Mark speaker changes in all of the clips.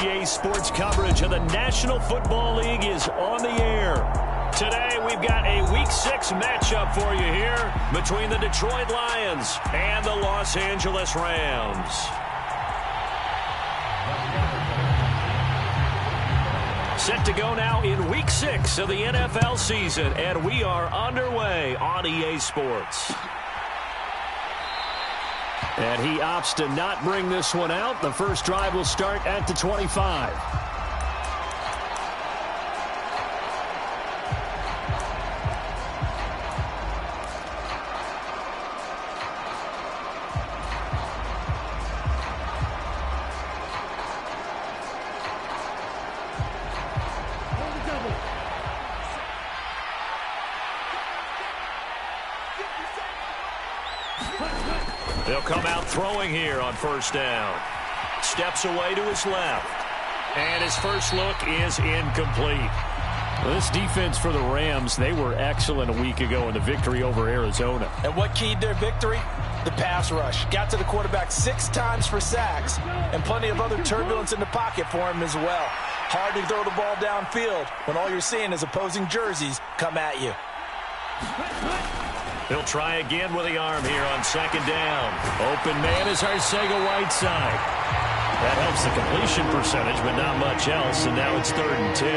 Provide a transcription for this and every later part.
Speaker 1: EA Sports coverage of the National Football League is on the air. Today, we've got a Week 6 matchup for you here between the Detroit Lions and the Los Angeles Rams. Set to go now in Week 6 of the NFL season, and we are underway on EA Sports. And he opts to not bring this one out. The first drive will start at the 25. They'll come out throwing here on first down. Steps away to his left. And his first look is incomplete. Well, this defense for the Rams, they were excellent a week ago in the victory over Arizona.
Speaker 2: And what keyed their victory? The pass rush. Got to the quarterback 6 times for sacks, and plenty of other turbulence in the pocket for him as well. Hard to throw the ball downfield when all you're seeing is opposing jerseys come at you.
Speaker 1: He'll try again with the arm here on second down. Open man is Arcega-Whiteside. That helps the completion percentage, but not much else, and now it's 3rd and 10.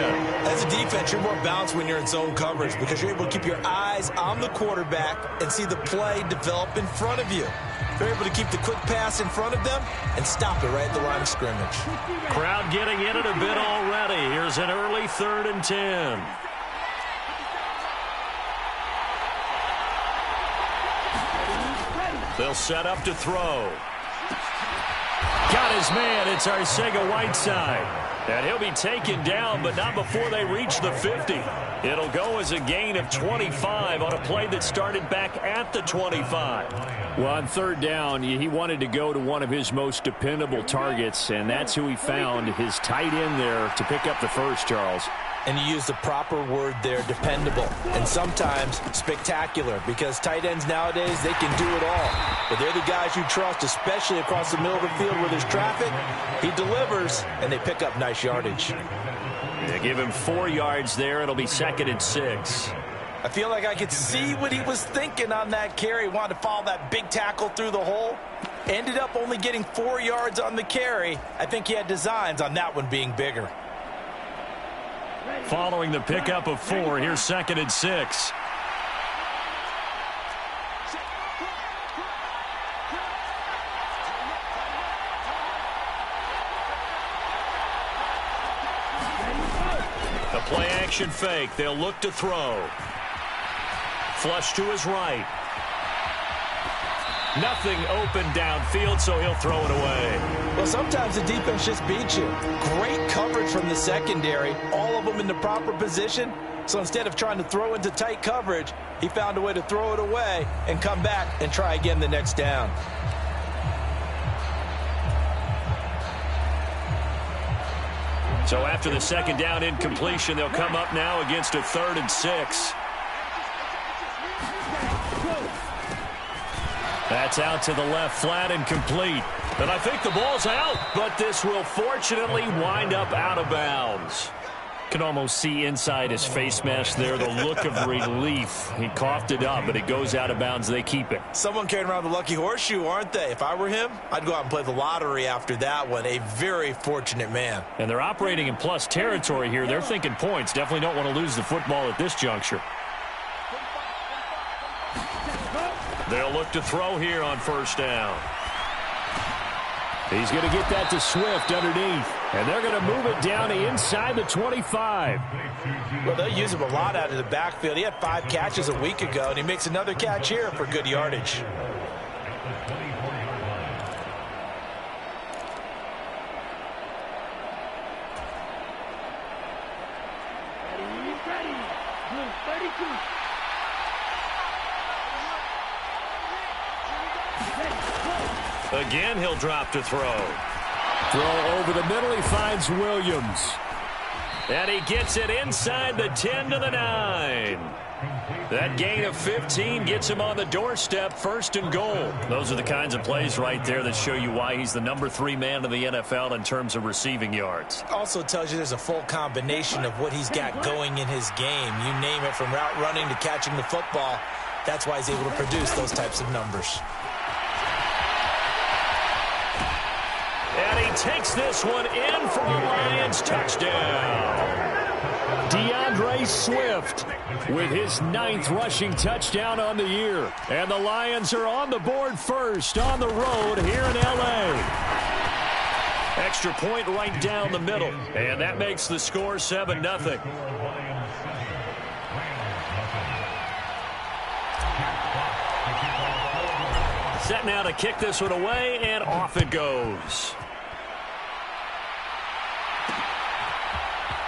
Speaker 2: As a defense, you're more balanced when you're in zone coverage because you're able to keep your eyes on the quarterback and see the play develop in front of you. They're able to keep the quick pass in front of them and stop it right at the line of scrimmage.
Speaker 1: Crowd getting in it a bit already. Here's an early 3rd and 10. They'll set up to throw. Got his man. It's Arcega-Whiteside. And he'll be taken down, but not before they reach the 50. It'll go as a gain of 25 on a play that started back at the 25. Well, on 3rd down, he wanted to go to one of his most dependable targets, and that's who he found, his tight end there, to pick up the first, Charles.
Speaker 2: And you use the proper word there, dependable, and sometimes spectacular, because tight ends nowadays, they can do it all. But they're the guys you trust, especially across the middle of the field where there's traffic. He delivers, and they pick up nice yardage.
Speaker 1: They give him 4 yards there. It'll be 2nd and 6.
Speaker 2: I feel like I could see what he was thinking on that carry. He wanted to follow that big tackle through the hole. Ended up only getting 4 yards on the carry. I think he had designs on that one being bigger.
Speaker 1: Following the pickup of 4, here's 2nd and 6. The play action fake. They'll look to throw. Flush to his right. Nothing open downfield, so he'll throw it away.
Speaker 2: Well, sometimes the defense just beats you. Great coverage from the secondary, all of them in the proper position. So instead of trying to throw into tight coverage, he found a way to throw it away and come back and try again the next down.
Speaker 1: So after the 2nd down incompletion, they'll come up now against a 3rd and 6. That's out to the left, flat and complete. And I think the ball's out, but this will fortunately wind up out of bounds. Can almost see inside his face mask there, the look of relief. He coughed it up, but it goes out of bounds. They keep it.
Speaker 2: Someone carrying around the lucky horseshoe, aren't they? If I were him, I'd go out and play the lottery after that one. A very fortunate man.
Speaker 1: And they're operating in plus territory here. They're thinking points. Definitely don't want to lose the football at this juncture. They'll look to throw here on first down. He's going to get that to Swift underneath. And they're going to move it down to inside the 25.
Speaker 2: Well, they'll use him a lot out of the backfield. He had 5 catches a week ago, and he makes another catch here for good yardage.
Speaker 1: Again, he'll drop to throw. Throw over the middle. He finds Williams. And he gets it inside the 10 to the 9. That gain of 15 gets him on the doorstep, 1st and goal. Those are the kinds of plays right there that show you why he's the number 3 man in the NFL in terms of receiving yards.
Speaker 2: Also tells you there's a full combination of what he's got going in his game. You name it, from route running to catching the football. That's why he's able to produce those types of numbers.
Speaker 1: And he takes this one in for a Lions touchdown. DeAndre Swift with his 9th rushing touchdown on the year. And the Lions are on the board first on the road here in L.A. Extra point right down the middle. And that makes the score 7-0. Set now to kick this one away, and off it goes.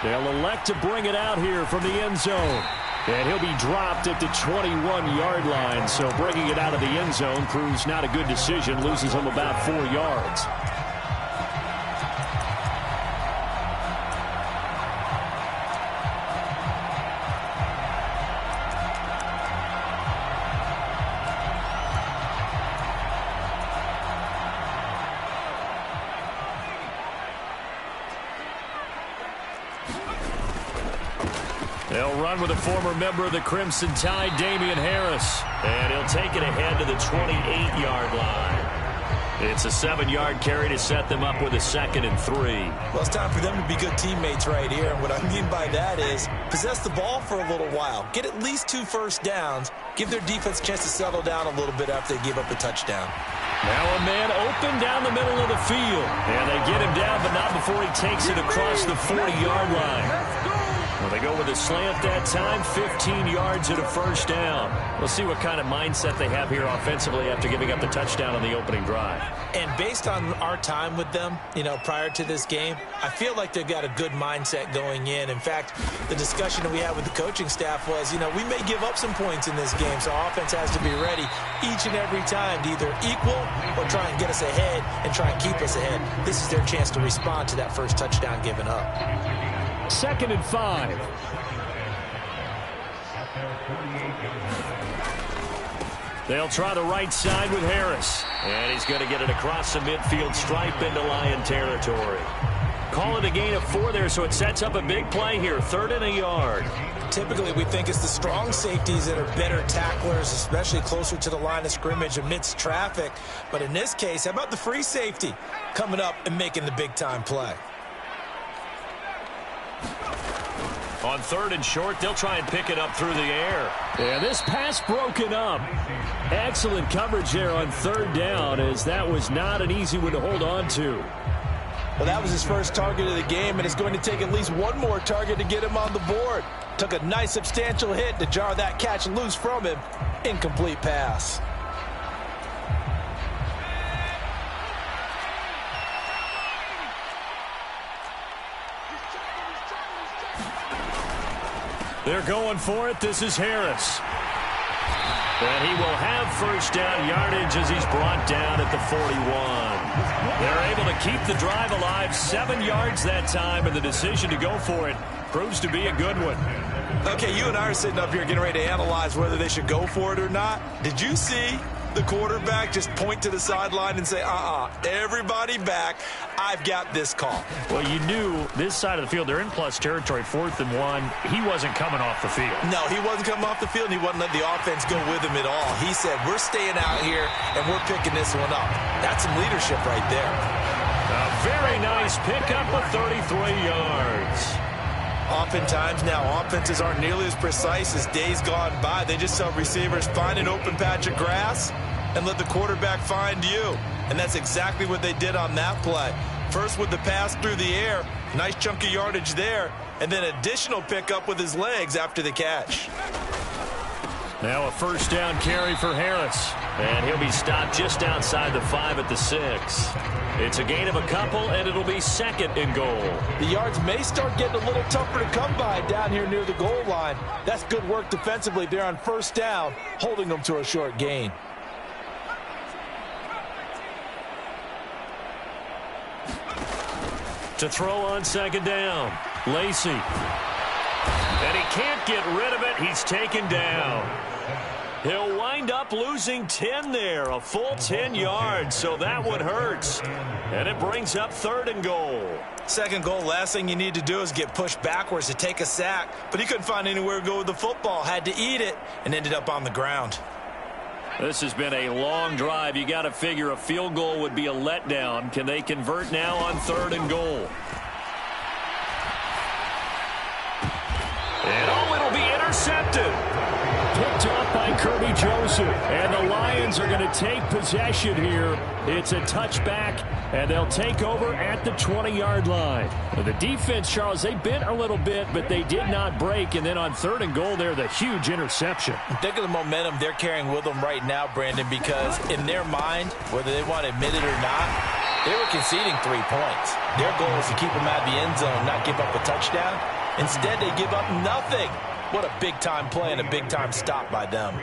Speaker 1: They'll elect to bring it out here from the end zone. And he'll be dropped at the 21-yard line. So bringing it out of the end zone proves not a good decision. Loses him about 4 yards. They'll run with a former member of the Crimson Tide, Damian Harris. And he'll take it ahead to the 28-yard line. It's a 7-yard carry to set them up with a 2nd and 3.
Speaker 2: Well, it's time for them to be good teammates right here. And what I mean by that is possess the ball for a little while. Get at least 2 first downs. Give their defense a chance to settle down a little bit after they give up a touchdown.
Speaker 1: Now a man open down the middle of the field. And they get him down, but not before he takes it across the 40-yard line. Well, they go with a slant that time, 15 yards and a 1st down. We'll see what kind of mindset they have here offensively after giving up the touchdown on the opening drive.
Speaker 2: And based on our time with them, prior to this game, I feel like they've got a good mindset going in. In fact, the discussion that we had with the coaching staff was, we may give up some points in this game, so our offense has to be ready each and every time to either equal or try and get us ahead and try and keep us ahead. This is their chance to respond to that first touchdown given up.
Speaker 1: 2nd and 5. They'll try the right side with Harris. And he's going to get it across the midfield stripe into Lion territory. Call it a gain of 4 there, so it sets up a big play here. 3rd and a yard.
Speaker 2: Typically, we think it's the strong safeties that are better tacklers, especially closer to the line of scrimmage amidst traffic. But in this case, how about the free safety coming up and making the big-time play?
Speaker 1: On 3rd and short, they'll try and pick it up through the air. Yeah, this pass broken up. Excellent coverage there on 3rd down, as that was not an easy one to hold on to.
Speaker 2: Well, that was his first target of the game, and it's going to take at least one more target to get him on the board. Took a nice substantial hit to jar that catch loose from him. Incomplete pass.
Speaker 1: They're going for it. This is Harris. And he will have 1st down yardage as he's brought down at the 41. They're able to keep the drive alive. 7 yards that time, and the decision to go for it proves to be a good one.
Speaker 2: Okay, you and I are sitting up here getting ready to analyze whether they should go for it or not. Did you see the quarterback just point to the sideline and say, everybody back, I've got this call?
Speaker 1: Well, you knew this side of the field, they're in plus territory, 4th and 1. He wasn't coming off the field.
Speaker 2: No, he wasn't coming off the field, and he wasn't letting the offense go with him at all. He said, we're staying out here, and we're picking this one up. That's some leadership right there.
Speaker 1: A very nice pickup of 33 yards.
Speaker 2: Oftentimes now, offenses aren't nearly as precise as days gone by. They just tell receivers, find an open patch of grass and let the quarterback find you. And that's exactly what they did on that play. First with the pass through the air, nice chunk of yardage there, and then additional pickup with his legs after the catch.
Speaker 1: Now a 1st down carry for Harris. And he'll be stopped just outside the 5 at the 6. It's a gain of a couple, and it'll be 2nd and goal.
Speaker 2: The yards may start getting a little tougher to come by down here near the goal line. That's good work defensively there on 1st down, holding them to a short gain.
Speaker 1: To throw on 2nd down, Lacey. And he can't get rid of it. He's taken down. He'll wind up losing 10 there, a full 10 yards, so that one hurts. And it brings up 3rd and goal.
Speaker 2: Second goal, last thing you need to do is get pushed backwards to take a sack. But he couldn't find anywhere to go with the football, had to eat it, and ended up on the ground.
Speaker 1: This has been a long drive. You got to figure a field goal would be a letdown. Can they convert now on 3rd and goal? And it'll be intercepted. Picked up by Kirby Joseph. And the Lions are going to take possession here. It's a touchback, and they'll take over at the 20-yard line. The defense, Charles, they bit a little bit, but they did not break. And then on 3rd and goal there, the huge interception.
Speaker 2: Think of the momentum they're carrying with them right now, Brandon, because in their mind, whether they want to admit it or not, they were conceding 3 points. Their goal is to keep them out of the end zone, not give up a touchdown. Instead, they give up nothing. What a big-time play and a big-time stop by them.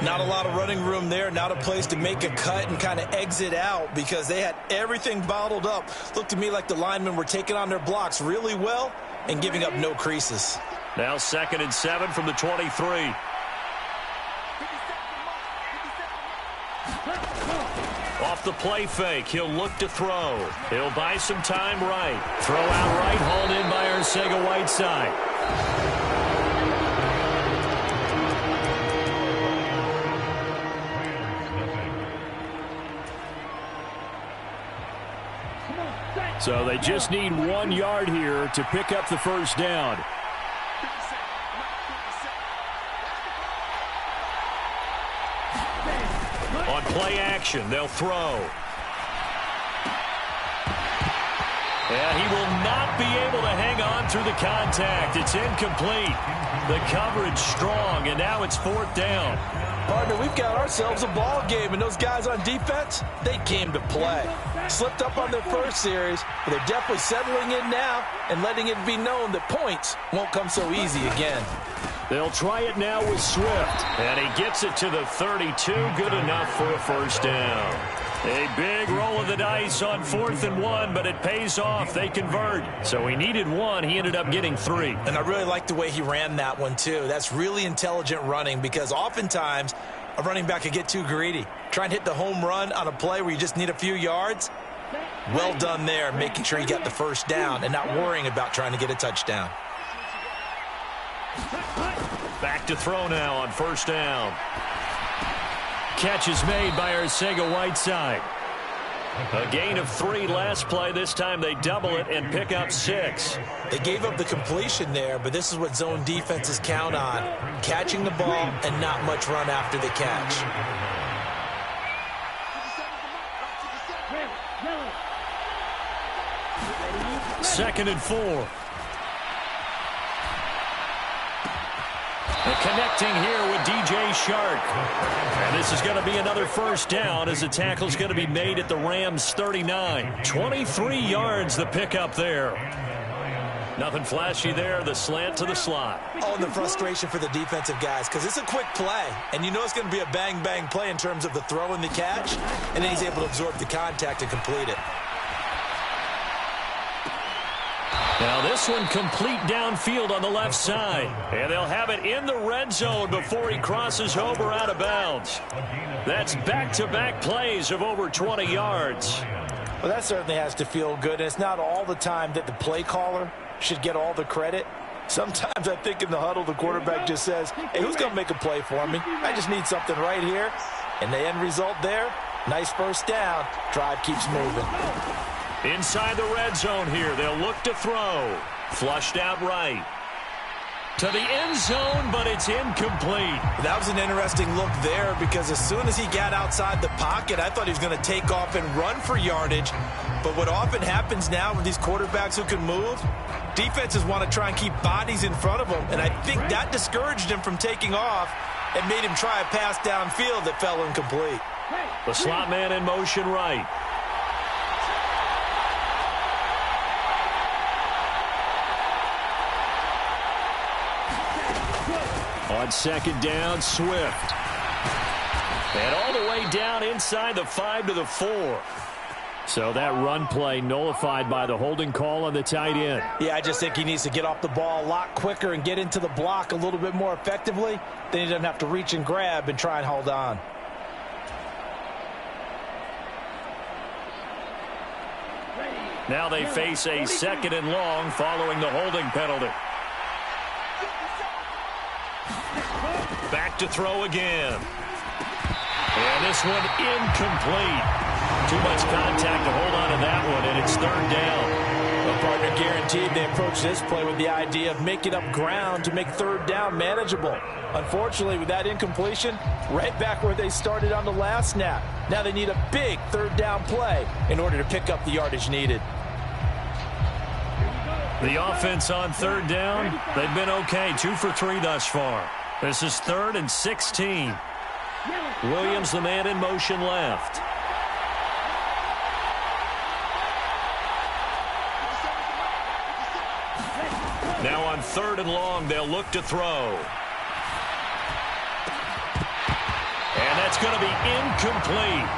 Speaker 2: Not a lot of running room there, not a place to make a cut and kind of exit out because they had everything bottled up. Looked to me like the linemen were taking on their blocks really well and giving up no creases.
Speaker 1: Now 2nd and 7 from the 23. Off the play fake, he'll look to throw. He'll buy some time right. Throw out right, hauled in by Arcega-Whiteside. So they just need 1 yard here to pick up the first down. On play action, they'll throw. And he will not be able to hang on through the contact. It's incomplete. The coverage strong, and now it's 4th down.
Speaker 2: Partner, we've got ourselves a ball game, and those guys on defense, they came to play. Slipped up on their first series, but they're definitely settling in now and letting it be known that points won't come so easy again.
Speaker 1: They'll try it now with Swift, and he gets it to the 32, good enough for a first down. A big roll of the dice on 4th and 1, but it pays off. They convert. So he needed 1. He ended up getting 3.
Speaker 2: And I really like the way he ran that one, too. That's really intelligent running because oftentimes a running back could get too greedy. Try and hit the home run on a play where you just need a few yards. Well done there, making sure he got the first down and not worrying about trying to get a touchdown.
Speaker 1: Back to throw now on 1st down. Catch is made by Arcega-Whiteside. A gain of 3 last play. This time they double it and pick up 6.
Speaker 2: They gave up the completion there, but this is what zone defenses count on. Catching the ball and not much run after the catch.
Speaker 1: Second and 4. And connecting here with DJ Shark. And this is going to be another first down as the tackle is going to be made at the Rams' 39. 23 yards the pickup there. Nothing flashy there, the slant to the slot.
Speaker 2: Oh, and the frustration for the defensive guys because it's a quick play. And you know it's going to be a bang-bang play in terms of the throw and the catch. And then he's able to absorb the contact and complete it.
Speaker 1: Now this one complete downfield on the left side. And they'll have it in the red zone before he crosses over out of bounds. That's back-to-back plays of over 20 yards.
Speaker 2: Well, that certainly has to feel good. And it's not all the time that the play caller should get all the credit. Sometimes I think in the huddle the quarterback just says, hey, who's going to make a play for me? I just need something right here. And the end result there, nice first down. Drive keeps moving.
Speaker 1: Inside the red zone here, they'll look to throw. Flushed out right. To the end zone, but it's incomplete.
Speaker 2: That was an interesting look there because as soon as he got outside the pocket, I thought he was going to take off and run for yardage. But what often happens now with these quarterbacks who can move, defenses want to try and keep bodies in front of them. And I think that discouraged him from taking off and made him try a pass downfield that fell incomplete.
Speaker 1: The slot man in motion right. On second down, Swift. And all the way down inside the 5 to the 4. So that run play nullified by the holding call on the tight end.
Speaker 2: Yeah, I just think he needs to get off the ball a lot quicker and get into the block a little bit more effectively. Then he doesn't have to reach and grab and try and hold on.
Speaker 1: Now they face a 2nd and long following the holding penalty. Back to throw again. And this one incomplete. Too much contact to hold on to that one, and it's 3rd down.
Speaker 2: The partner guaranteed they approach this play with the idea of making up ground to make 3rd down manageable. Unfortunately, with that incompletion, right back where they started on the last snap. Now they need a big 3rd down play in order to pick up the yardage needed.
Speaker 1: The offense on 3rd down, they've been okay, 2 for 3 thus far. This is 3rd and 16. Williams, the man in motion left. Now on 3rd and long, they'll look to throw. And that's going to be incomplete.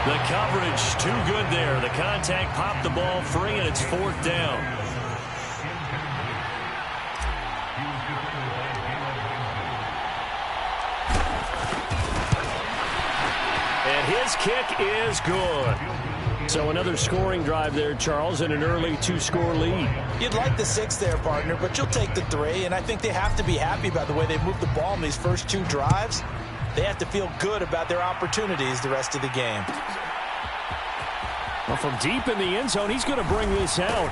Speaker 1: The coverage too good there. The contact popped the ball free, and it's 4th down. And his kick is good. So another scoring drive there, Charles, and an early 2-score lead.
Speaker 2: You'd like the 6 there, partner, but you'll take the 3, and I think they have to be happy about the way they moved the ball in these first 2 drives. They have to feel good about their opportunities the rest of the game.
Speaker 1: Well, from deep in the end zone, he's going to bring this out.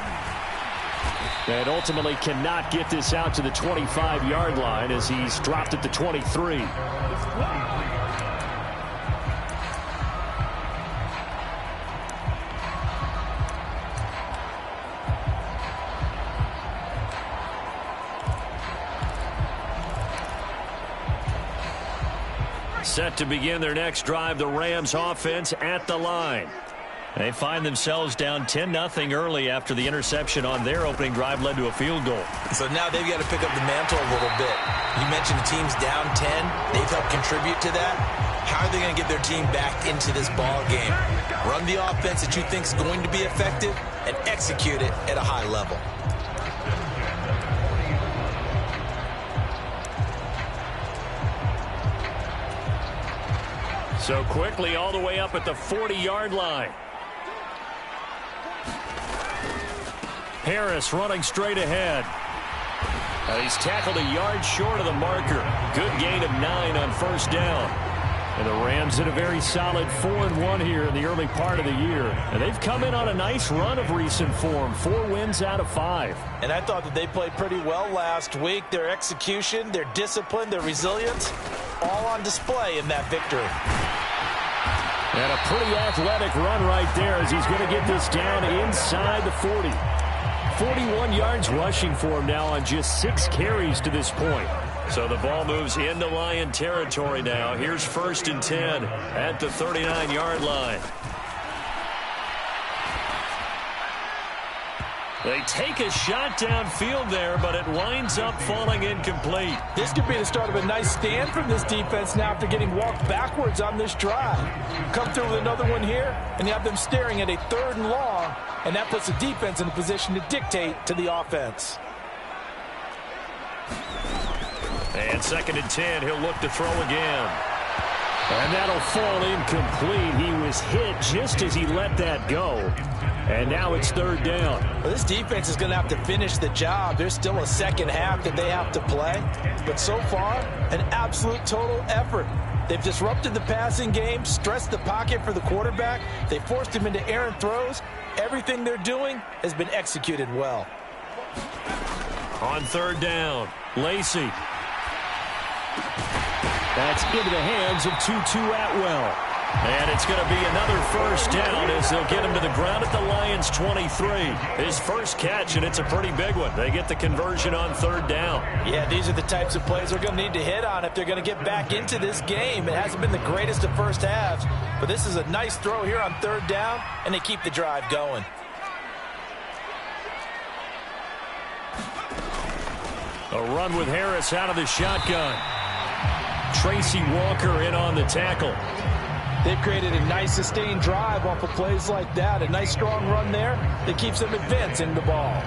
Speaker 1: And ultimately cannot get this out to the 25-yard line as he's dropped at the 23. Set to begin their next drive, the Rams offense at the line. They find themselves down 10-0 early after the interception on their opening drive led to a field goal.
Speaker 2: So now they've got to pick up the mantle a little bit. You mentioned the team's down 10. They've helped contribute to that. How are they going to get their team back into this ball game? Run the offense that you think is going to be effective and execute it at a high level.
Speaker 1: So quickly all the way up at the 40-yard line. Harris running straight ahead. He's tackled a yard short of the marker. Good gain of 9 on 1st down. And the Rams in a very solid 4-1 here in the early part of the year. And they've come in on a nice run of recent form. 4 wins out of 5.
Speaker 2: And I thought that they played pretty well last week. Their execution, their discipline, their resilience, all on display in that victory.
Speaker 1: And a pretty athletic run right there as he's going to get this down inside the 40. 41 yards rushing for him now on just 6 carries to this point. So the ball moves into Lion territory now. Here's 1st and 10 at the 39-yard line. They take a shot downfield there, but it winds up falling incomplete.
Speaker 2: This could be the start of a nice stand from this defense now after getting walked backwards on this drive. Come through with another one here, and you have them staring at a 3rd and long, and that puts the defense in a position to dictate to the offense.
Speaker 1: And 2nd and 10, he'll look to throw again. And that'll fall incomplete. He was hit just as he let that go. And now it's 3rd down.
Speaker 2: Well, this defense is going to have to finish the job. There's still a second half that they have to play. But so far, an absolute total effort. They've disrupted the passing game, stressed the pocket for the quarterback. They forced him into errant throws. Everything they're doing has been executed well.
Speaker 1: On 3rd down, Lacey. That's into the hands of Tutu Atwell. And it's going to be another 1st down as they'll get him to the ground at the Lions' 23. His first catch, and it's a pretty big one. They get the conversion on 3rd down.
Speaker 2: Yeah, these are the types of plays they're going to need to hit on if they're going to get back into this game. It hasn't been the greatest of first halves, but this is a nice throw here on 3rd down, and they keep the drive going.
Speaker 1: A run with Harris out of the shotgun. Tracy Walker in on the tackle.
Speaker 2: They've created a nice sustained drive off of plays like that. A nice strong run there that keeps them advancing the ball.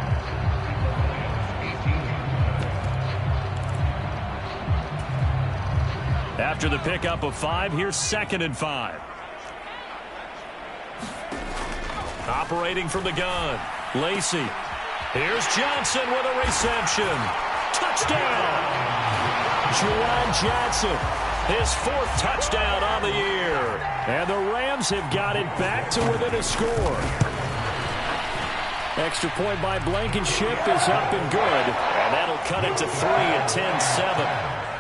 Speaker 1: After the pickup of 5, here's 2nd and 5. Operating from the gun, Lacy. Here's Johnson with a reception. Touchdown! Juwan Johnson, his 4th touchdown on the year. And the Rams have got it back to within a score. Extra point by Blankenship is up and good. And that'll cut it to 3 at 10-7.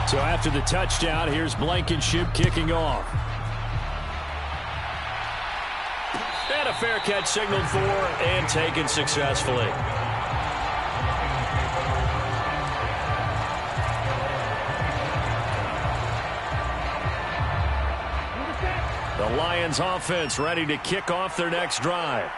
Speaker 1: So after the touchdown, here's Blankenship kicking off. And a fair catch signaled for and taken successfully. The Lions offense ready to kick off their next drive.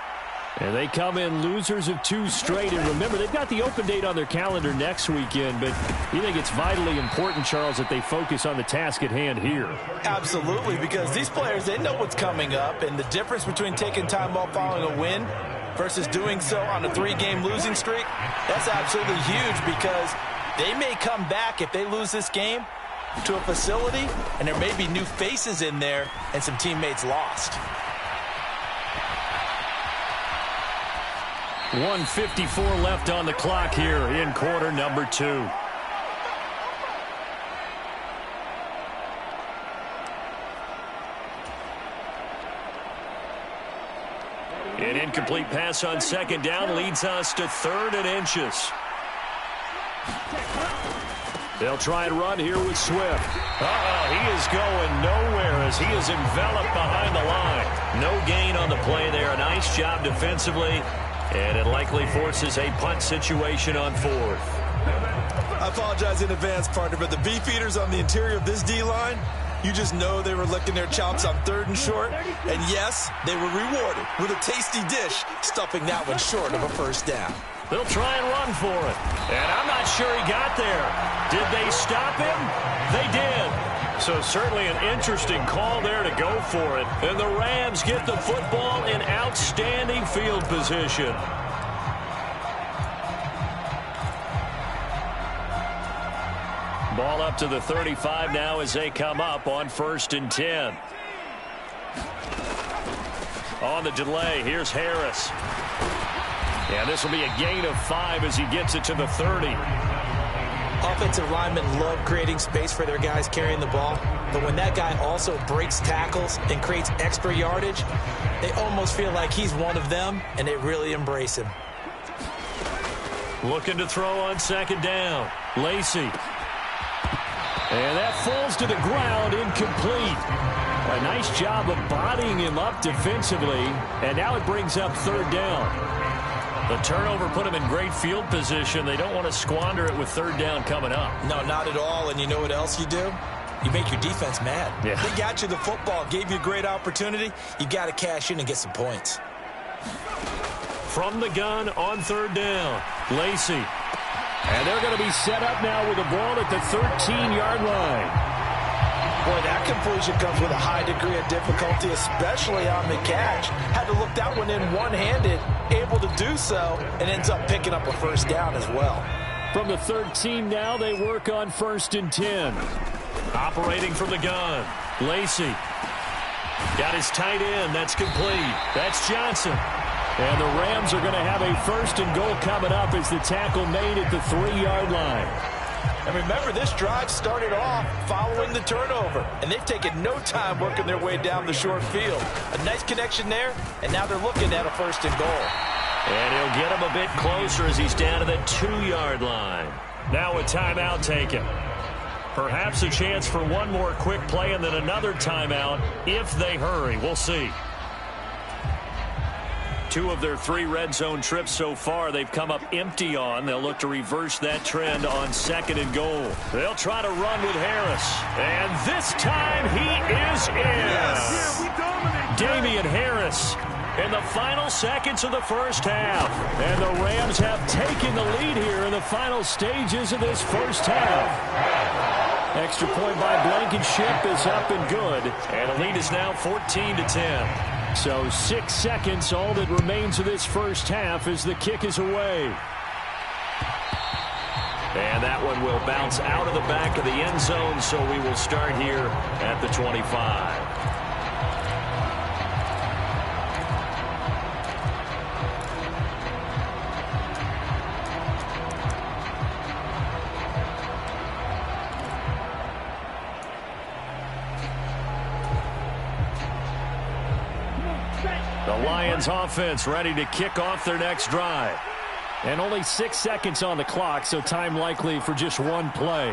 Speaker 1: And they come in losers of 2 straight. And remember, they've got the open date on their calendar next weekend. But you think it's vitally important, Charles, that they focus on the task at hand here?
Speaker 2: Absolutely, because these players, they know what's coming up. And the difference between taking time off following a win versus doing so on a 3-game losing streak, that's absolutely huge, because they may come back if they lose this game to a facility, and there may be new faces in there and some teammates lost.
Speaker 1: 1:54 left on the clock here in quarter number 2. An incomplete pass on 2nd down leads us to 3rd and inches. They'll try and run here with Swift. He is going nowhere as he is enveloped behind the line. No gain on the play there. A nice job defensively. And it likely forces a punt situation on 4th.
Speaker 2: I apologize in advance, partner, but the beefeaters on the interior of this D-line, you just know they were licking their chops on 3rd and short. And yes, they were rewarded with a tasty dish, stuffing that one short of a 1st down.
Speaker 1: They'll try and run for it. And I'm not sure he got there. Did they stop him? They did. So certainly an interesting call there to go for it. And the Rams get the football in outstanding field position. Ball up to the 35 now as they come up on 1st and 10. On the delay, here's Harris. Yeah, this will be a gain of 5 as he gets it to the 30.
Speaker 2: Offensive linemen love creating space for their guys carrying the ball, but when that guy also breaks tackles and creates extra yardage, they almost feel like he's one of them, and they really embrace him.
Speaker 1: Looking to throw on 2nd down. Lacy. And that falls to the ground, incomplete. A nice job of bodying him up defensively, and now it brings up 3rd down. The turnover put them in great field position. They don't want to squander it with 3rd down coming up.
Speaker 2: No, not at all. And you know what else you do? You make your defense mad.
Speaker 1: Yeah.
Speaker 2: They got you the football, gave you a great opportunity. You got to cash in and get some points.
Speaker 1: From the gun on 3rd down, Lacy. And they're going to be set up now with the ball at the 13-yard line.
Speaker 2: Boy, that completion comes with a high degree of difficulty, especially on the catch. Had to look that one in one-handed, able to do so, and ends up picking up a 1st down as well.
Speaker 1: From the 13 now, they work on 1st and 10. Operating from the gun, Lacy. Got his tight end. That's complete. That's Johnson. And the Rams are going to have a 1st and goal coming up as the tackle made at the 3-yard line.
Speaker 2: And remember, this drive started off following the turnover, and they've taken no time working their way down the short field. A nice connection there, and now they're looking at a 1st and goal.
Speaker 1: And he'll get him a bit closer as he's down to the 2-yard line. Now a timeout taken. Perhaps a chance for one more quick play and then another timeout if they hurry. We'll see. 2 of their 3 red zone trips so far they've come up empty on. They'll look to reverse that trend on 2nd and goal. They'll try to run with Harris. And this time he is in.
Speaker 2: Yes.
Speaker 1: Damian Harris in the final seconds of the 1st half. And the Rams have taken the lead here in the final stages of this 1st half. Extra point by Blankenship is up and good. And the lead is now 14-10. So 6 seconds, all that remains of this first half as the kick is away. And that one will bounce out of the back of the end zone, so we will start here at the 25. The Lions offense ready to kick off their next drive. And only 6 seconds on the clock, so time likely for just one play.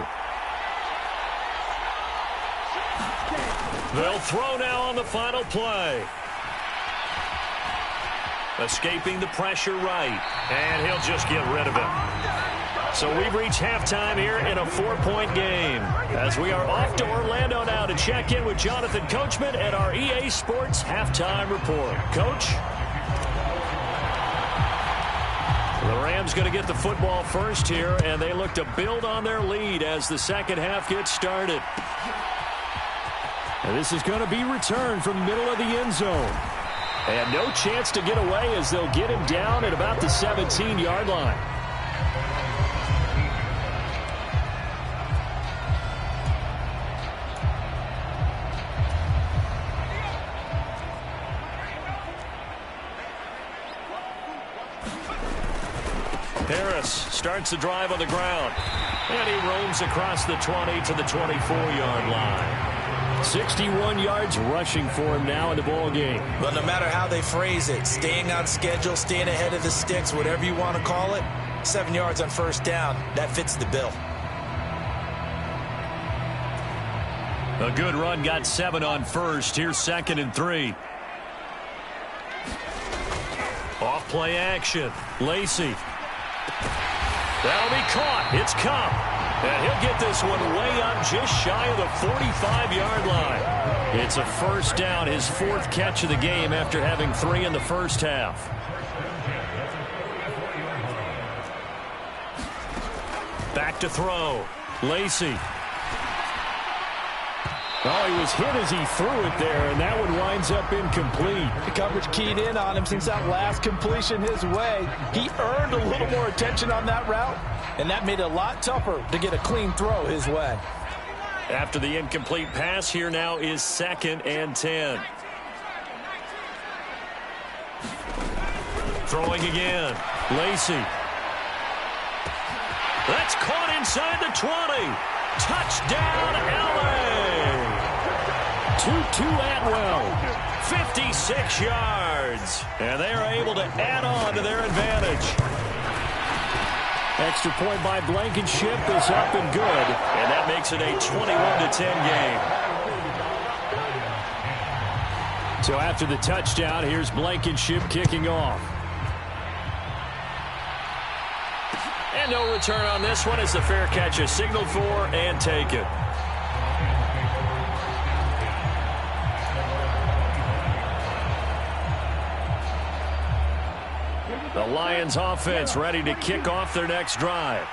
Speaker 1: They'll throw now on the final play. Escaping the pressure right. And he'll just get rid of it. So we've reached halftime here in a 4-point game. As we are off to Orlando now to check in with Jonathan Coachman at our EA Sports Halftime Report. Coach? The Rams going to get the football first here, and they look to build on their lead as the second half gets started. And this is going to be returned from the middle of the end zone. And no chance to get away as they'll get him down at about the 17-yard line. Harris starts the drive on the ground. And he roams across the 20 to the 24-yard line. 61 yards rushing for him now in the ball game.
Speaker 2: Well, no matter how they phrase it, staying on schedule, staying ahead of the sticks, whatever you want to call it, 7 yards on first down, that fits the bill.
Speaker 1: A good run, got 7 on first. Here's 2nd and 3. Off play action. Lacey. That'll be caught. It's Cup. And he'll get this one way up just shy of the 45-yard line. It's a first down, his 4th catch of the game after having 3 in the first half. Back to throw. Lacey. Oh, he was hit as he threw it there, and that one winds up incomplete.
Speaker 3: The coverage keyed in on him since that last completion his way. He earned a little more attention on that route, and that made it a lot tougher to get a clean throw his way.
Speaker 1: After the incomplete pass, here now is 2nd and 10. Throwing again. Lacey. That's caught inside the 20. Touchdown, L.A. Tutu Atwell, 56 yards. And they are able to add on to their advantage. Extra point by Blankenship is up and good. And that makes it a 21-10 game. So after the touchdown, here's Blankenship kicking off. And no return on this one as the fair catch is signaled for and taken. The Lions offense ready to kick off their next drive.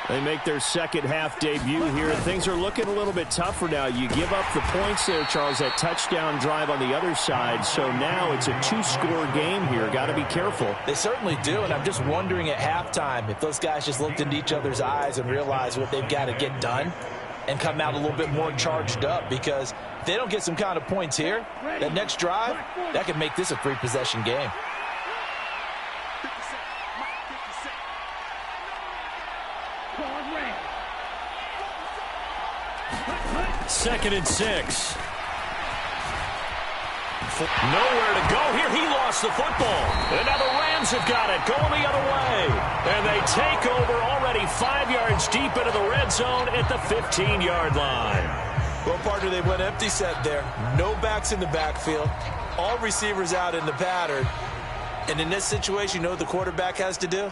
Speaker 1: They make their second half debut here. Things are looking a little bit tougher now. You give up the points there, Charles, that touchdown drive on the other side. So now it's a 2-score game here. Got to be careful.
Speaker 2: They certainly do, and I'm just wondering at halftime if those guys just looked into each other's eyes and realized what they've got to get done and come out a little bit more charged up, because if they don't get some kind of points here, that next drive, that could make this a 3-possession game.
Speaker 1: 2nd and 6. Nowhere to go here. He lost the football. And now the Rams have got it, going the other way. And they take over already 5 yards deep into the red zone at the 15-yard line.
Speaker 2: Well, partner, they went empty set there. No backs in the backfield. All receivers out in the pattern. And in this situation, you know what the quarterback has to do?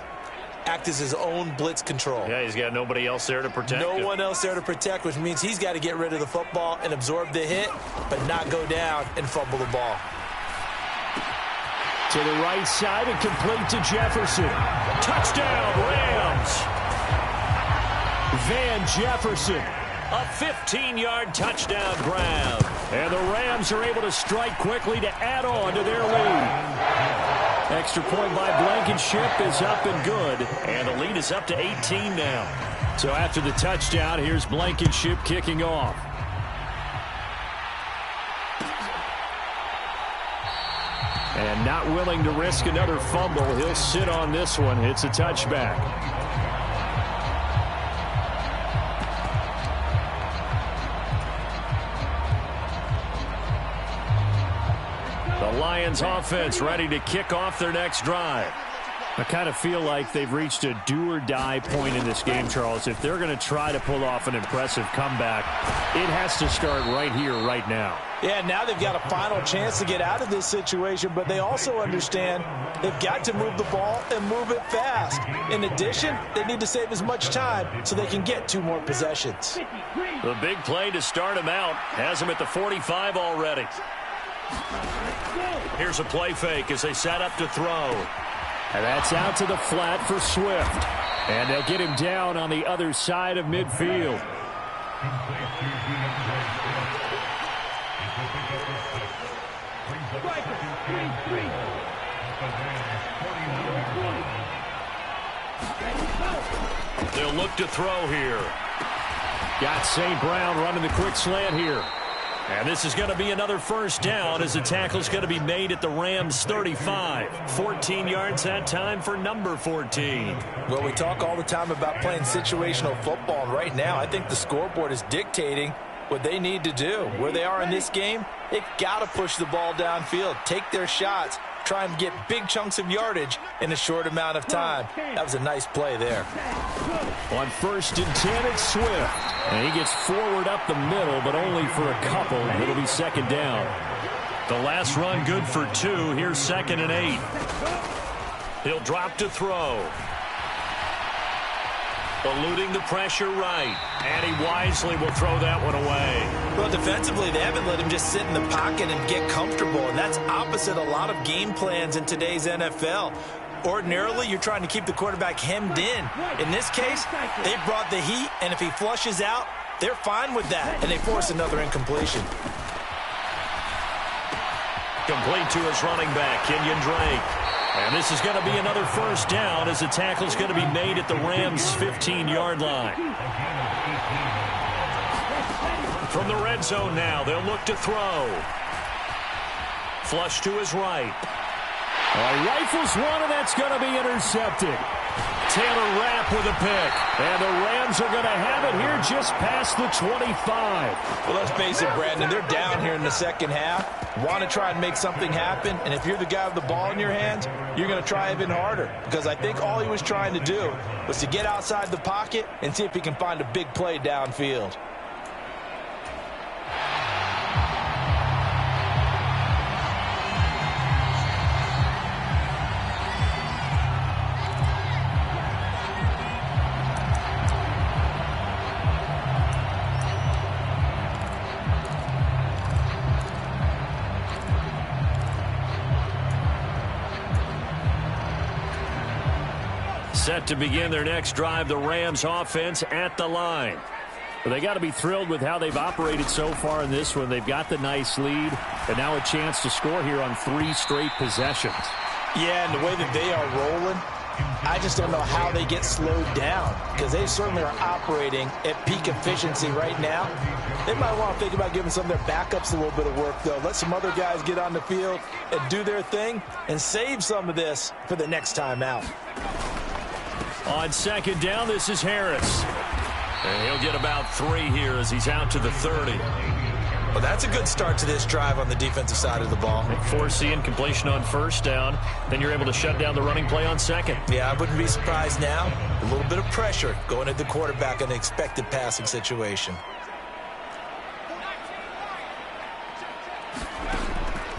Speaker 2: Act as his own blitz control.
Speaker 1: Yeah, he's got nobody else there to protect him.
Speaker 2: No one else there to protect, which means he's got to get rid of the football and absorb the hit, but not go down and fumble the ball.
Speaker 1: To the right side and complete to Jefferson. Touchdown, Rams. Van Jefferson A 15-yard touchdown grab. And the Rams are able to strike quickly to add on to their lead. Extra point by Blankenship is up and good. And the lead is up to 18 now. So after the touchdown, here's Blankenship kicking off. And not willing to risk another fumble. He'll sit on this one. It's a touchback. The Lions offense ready to kick off their next drive. I kind of feel like they've reached a do-or-die point in this game, Charles. If they're going to try to pull off an impressive comeback, it has to start right here, right now.
Speaker 3: Yeah, now they've got a final chance to get out of this situation, but they also understand they've got to move the ball and move it fast. In addition, they need to save as much time so they can get 2 more possessions.
Speaker 1: The big play to start him out has him at the 45 already. Here's a play fake as they set up to throw. And that's out to the flat for Swift. And they'll get him down on the other side of midfield. They'll look to throw here. Got St. Brown running the quick slant here. And this is going to be another first down as the tackle's going to be made at the Rams' 35. 14 yards that time for number 14.
Speaker 3: Well, we talk all the time about playing situational football, and right now I think the scoreboard is dictating what they need to do. Where they are in this game, they've got to push the ball downfield, take their shots, try and get big chunks of yardage in a short amount of time. That was a nice play there.
Speaker 1: On 1st and 10, it's Swift. And he gets forward up the middle, but only for a couple. It'll be 2nd down. The last run good for 2. Here's 2nd and 8. He'll drop to throw. Eluding the pressure right. And he wisely will throw that one away.
Speaker 3: Well, defensively, they haven't let him just sit in the pocket and get comfortable. And that's opposite a lot of game plans in today's NFL. Ordinarily, you're trying to keep the quarterback hemmed in. In this case, they brought the heat, and if he flushes out, they're fine with that, and they force another incompletion.
Speaker 1: Complete to his running back, Kenyon Drake. And this is going to be another first down as the tackle's going to be made at the Rams' 15-yard line. From the red zone now, they'll look to throw. Flush to his right. Rifles one, and that's going to be intercepted. Taylor Rapp with a pick. And the Rams are going to have it here just past the 25.
Speaker 3: Well, let's face it, Brandon. They're down here in the second half. Want to try and make something happen. And if you're the guy with the ball in your hands, you're going to try even harder. Because I think all he was trying to do was to get outside the pocket and see if he can find a big play downfield.
Speaker 1: Set to begin their next drive, the Rams offense at the line. Well, they got to be thrilled with how they've operated so far in this one. They've got the nice lead, and now a chance to score here on 3 straight possessions.
Speaker 3: Yeah, and the way that they are rolling, I just don't know how they get slowed down, because they certainly are operating at peak efficiency right now. They might want to think about giving some of their backups a little bit of work, though. Let some other guys get on the field and do their thing and save some of this for the next time out.
Speaker 1: On 2nd down, this is Harris. And he'll get about 3 here as he's out to the 30.
Speaker 3: Well, that's a good start to this drive on the defensive side of the ball.
Speaker 1: Forcing completion on 1st down. Then you're able to shut down the running play on 2nd.
Speaker 3: Yeah, I wouldn't be surprised now. A little bit of pressure going at the quarterback in an expected passing situation.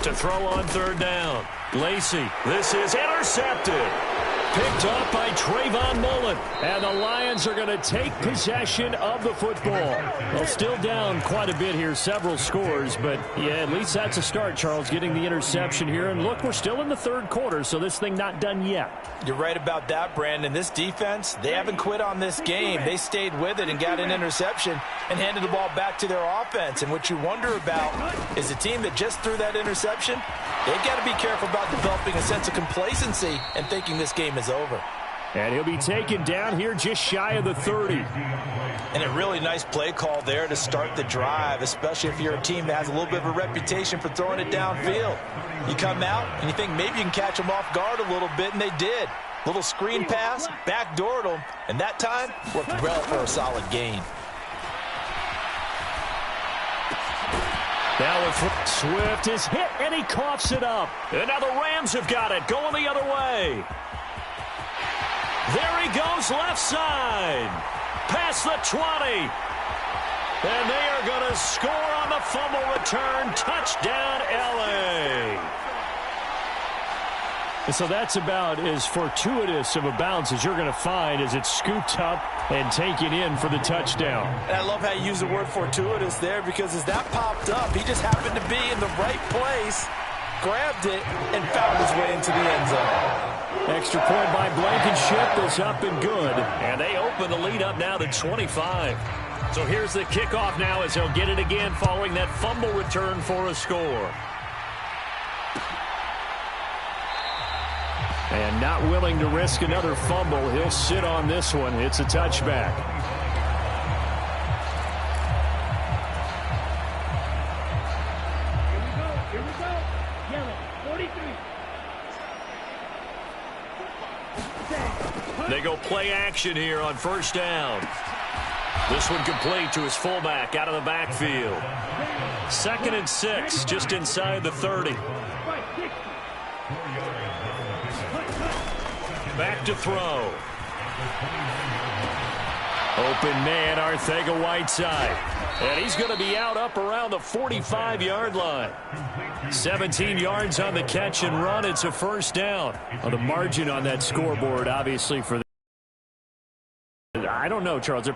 Speaker 1: To throw on 3rd down. Lacey, this is intercepted. picked off by Trayvon Mullen. And the Lions are going to take possession of the football. Well, still down quite a bit here, several scores. But, yeah, at least that's a start, Charles, getting the interception here. And, look, we're still in the third quarter, so this thing not done yet.
Speaker 3: You're right about that, Brandon. This defense, they haven't quit on this game. They stayed with it and got an interception and handed the ball back to their offense. And what you wonder about is the team that just threw that interception, they've got to be careful about developing a sense of complacency and thinking this game is over.
Speaker 1: And he'll be taken down here just shy of the 30.
Speaker 3: And a really nice play call there to start the drive, especially if you're a team that has a little bit of a reputation for throwing it downfield. You come out and you think maybe you can catch them off guard a little bit, and they did. Little screen pass, backdoored them, and that time worked well for a solid gain.
Speaker 1: Now if Swift is hit, and he coughs it up. And now the Rams have got it, going the other way. There he goes, left side. Past the 20. And they are going to score on the fumble return. Touchdown, L.A. And so that's about as fortuitous of a bounce as you're going to find as it's scooped up and taken in for the touchdown.
Speaker 3: And I love how you use the word fortuitous there, because as that popped up, he just happened to be in the right place, grabbed it, and found his way into the end zone.
Speaker 1: Extra point by Blankenship is up and good. And they open the lead up now to 25. So here's the kickoff now as they'll get it again following that fumble return for a score. And not willing to risk another fumble. He'll sit on this one. It's a touchback.
Speaker 4: Here we go. Yellow, 43.
Speaker 1: They go play action here on first down. This one complete to his fullback out of the backfield. 2nd and 6, just inside the 30. Back to throw. Open man, Arcega-Whiteside. And he's going to be out up around the 45-yard line. 17 yards on the catch and run. It's a first down. Well, the margin on that scoreboard, obviously, for the... I don't know, Charles.